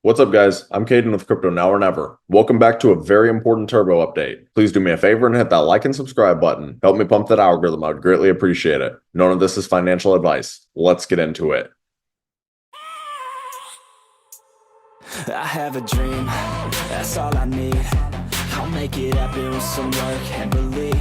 What's up, guys? I'm Kadena with Crypto Now or Never. Welcome back to a very important turbo update. Please do me a favor and hit that like and subscribe button. Help me pump that algorithm. I would greatly appreciate it. None of this is financial advice. Let's get into it. I have a dream, that's all I need. I'll make it happen with some work and belief.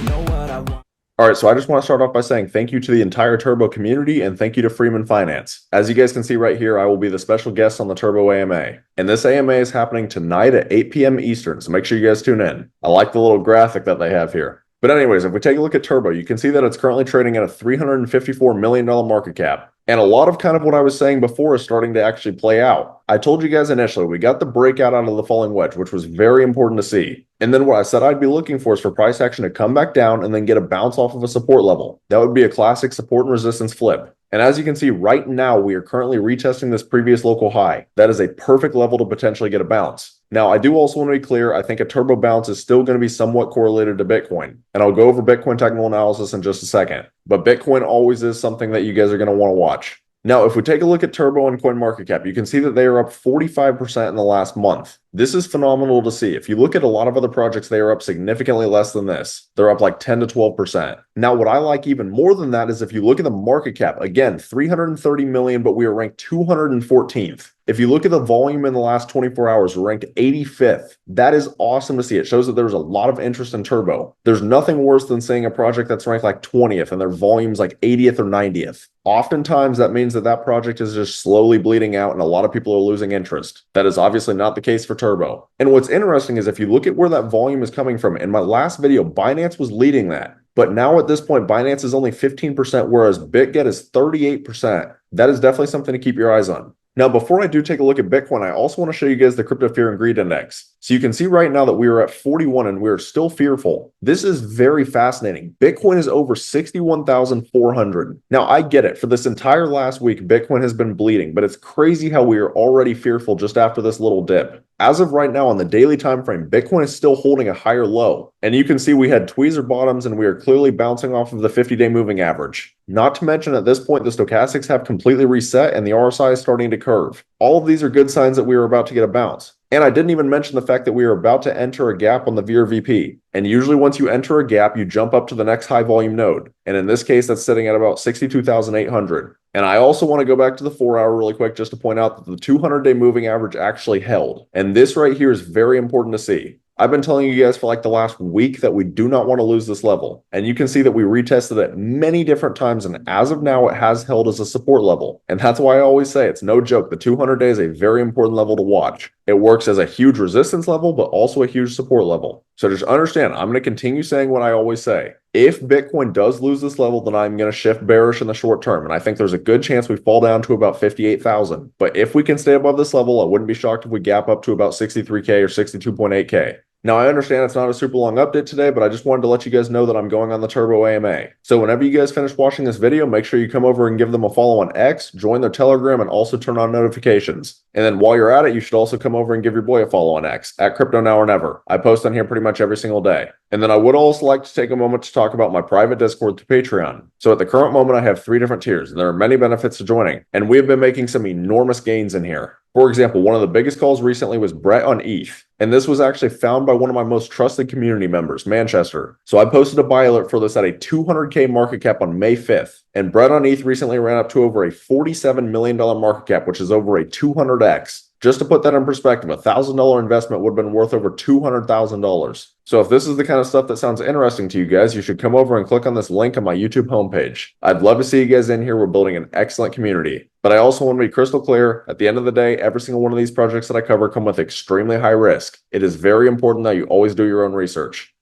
Know what I want. Alright, so I just want to start off by saying thank you to the entire Turbo community and thank you to Freeman Finance. As you guys can see right here, I will be the special guest on the Turbo AMA. And this AMA is happening tonight at 8 p.m. Eastern, so make sure you guys tune in. I like the little graphic that they have here. But anyways, if we take a look at Turbo, you can see that it's currently trading at a $354 million market cap. And a lot of kind of what I was saying before is starting to actually play out. I told you guys initially, we got the breakout out of the falling wedge, which was very important to see. And then what I said I'd be looking for is for price action to come back down and then get a bounce off of a support level. That would be a classic support and resistance flip. And as you can see right now, we are currently retesting this previous local high. That is a perfect level to potentially get a bounce. Now, I do also want to be clear, I think a turbo bounce is still going to be somewhat correlated to Bitcoin. And I'll go over Bitcoin technical analysis in just a second. But Bitcoin always is something that you guys are going to want to watch. Now, if we take a look at Turbo and CoinMarketCap, you can see that they are up 45% in the last month. This is phenomenal to see. If you look at a lot of other projects, they are up significantly less than this. They're up like 10 to 12%. Now, what I like even more than that is if you look at the market cap, again, 330 million, but we are ranked 214th. If you look at the volume in the last 24 hours, we're ranked 85th. That is awesome to see. It shows that there's a lot of interest in Turbo. There's nothing worse than seeing a project that's ranked like 20th and their volume's like 80th or 90th. Oftentimes, that means that that project is just slowly bleeding out and a lot of people are losing interest. That is obviously not the case for Turbo. And what's interesting is if you look at where that volume is coming from, in my last video, Binance was leading that. But now at this point, Binance is only 15%, whereas Bitget is 38%. That is definitely something to keep your eyes on. Now, before I do take a look at Bitcoin, I also want to show you guys the Crypto Fear and Greed Index. So you can see right now that we are at 41 and we are still fearful. This is very fascinating. Bitcoin is over 61,400. Now, I get it. For this entire last week, Bitcoin has been bleeding, but it's crazy how we are already fearful just after this little dip. As of right now on the daily time frame, Bitcoin is still holding a higher low. And you can see we had tweezer bottoms and we are clearly bouncing off of the 50-day moving average. Not to mention at this point, the stochastics have completely reset and the RSI is starting to curve. All of these are good signs that we are about to get a bounce. And I didn't even mention the fact that we are about to enter a gap on the VRVP. And usually once you enter a gap, you jump up to the next high volume node. And in this case, that's sitting at about 62,800. And I also want to go back to the 4-hour really quick just to point out that the 200-day moving average actually held. And this right here is very important to see. I've been telling you guys for like the last week that we do not want to lose this level. And you can see that we retested it many different times. And as of now, it has held as a support level. And that's why I always say it's no joke. The 200-day is a very important level to watch. It works as a huge resistance level, but also a huge support level. So just understand, I'm going to continue saying what I always say. If Bitcoin does lose this level, then I'm going to shift bearish in the short term. And I think there's a good chance we fall down to about 58,000. But if we can stay above this level, I wouldn't be shocked if we gap up to about 63K or 62.8K. Now, I understand it's not a super long update today, but I just wanted to let you guys know that I'm going on the Turbo AMA. So whenever you guys finish watching this video, make sure you come over and give them a follow on X, join their Telegram, and also turn on notifications. And then while you're at it, you should also come over and give your boy a follow on X, at Crypto Now or Never. I post on here pretty much every single day. And then I would also like to take a moment to talk about my private Discord through Patreon. So at the current moment, I have 3 different tiers, and there are many benefits to joining. And we have been making some enormous gains in here. For example, one of the biggest calls recently was Brett on ETH. And this was actually found by one of my most trusted community members, Manchester. So I posted a buy alert for this at a 200K market cap on May 5th. And Brett on ETH recently ran up to over a $47 million market cap, which is over a 200x. Just to put that in perspective, a $1,000 investment would have been worth over $200,000. So if this is the kind of stuff that sounds interesting to you guys, you should come over and click on this link on my YouTube homepage. I'd love to see you guys in here. We're building an excellent community. But I also want to be crystal clear. At the end of the day, every single one of these projects that I cover come with extremely high risk. It is very important that you always do your own research.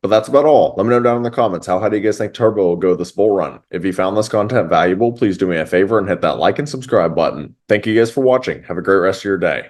But that's about all. Let me know down in the comments how do you guys think Turbo will go this bull run? If you found this content valuable, please do me a favor and hit that like and subscribe button. Thank you guys for watching. Have a great rest of your day.